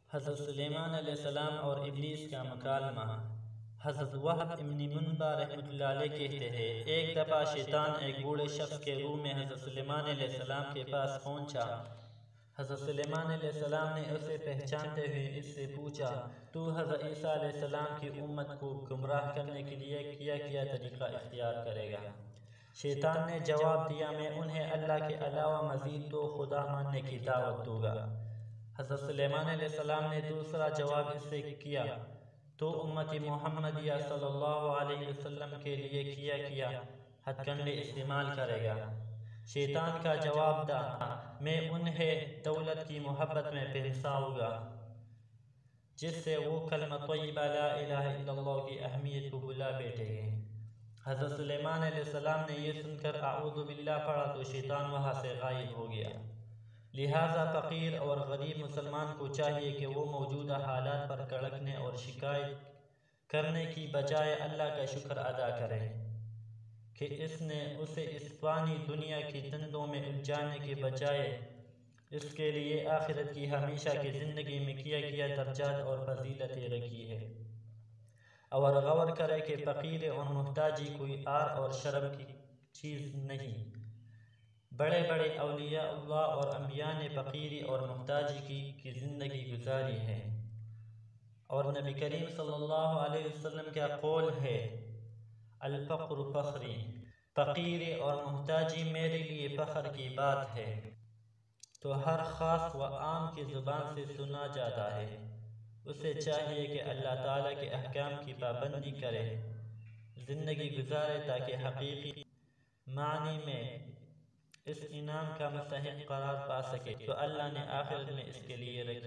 حضرت سلیمان علیہ السلام اور ابلیس کا مکالمہ۔ حضرت وہب ابن منبع رحمۃ اللہ علیہ کہتے ہیں، ایک دفعہ شیطان ایک بوڑھے شخص کے روح میں حضرت سلیمان علیہ السلام کے پاس پہنچا۔ حضرت سلیمان علیہ السلام نے اسے پہچانتے ہوئے اس سے پوچھا، تو حضرت عیسیٰ علیہ السلام کی امت کو گمراہ کرنے کے لیے کیا طریقہ اختیار کرے گا؟ شیطان نے جواب دیا، میں انہیں اللہ کے علاوہ مزید دو خدا ماننے کی دعوت دوں گا۔ حضرت سلیمان علیہ السلام نے دوسرا جواب اس سے کیا، تو امت محمدیہ صلی اللہ علیہ وسلم کے لیے کیا ہتھ کنڈے استعمال کرے گا؟ شیطان کا جواب تھا، میں انہیں دولت کی محبت میں پھنساؤں گا جس سے وہ کلمہ طیبہ لا الہ الا اللہ کی اہمیت کو بھلا بیٹھیں گے۔ حضرت سلیمان علیہ السلام نے یہ سن کر اعوذ باللہ پڑھا تو شیطان وہاں سے غائب ہو گیا۔ لہٰذا فقیر اور غریب مسلمان کو چاہیے کہ وہ موجودہ حالات پر کڑکنے اور شکایت کرنے کی بجائے اللہ کا شکر ادا کرے کہ اس نے اسے اس فانی دنیا کی دندوں میں الجھانے کے بجائے اس کے لیے آخرت کی ہمیشہ کی زندگی میں کیا درجات اور فضیلتیں رکھی ہے، اور غور کرے کہ فقیر اور محتاجی کوئی عار اور شرم کی چیز نہیں۔ بڑے بڑے اولیاء اللہ اور انبیاء نے فقیری اور محتاجی کی زندگی گزاری ہے، اور نبی کریم صلی اللہ علیہ وسلم کا قول ہے، الفقر فخری، فقیری اور محتاجی میرے لیے فخر کی بات ہے۔ تو ہر خاص و عام کی زبان سے سنا جاتا ہے، اسے چاہیے کہ اللہ تعالیٰ کے احکام کی پابندی کرے، زندگی گزارے تاکہ حقیقی معنی میں اس انعام کا مستحق قرار پا سکے جو اللہ نے آخرت میں اس کے لیے رکھی۔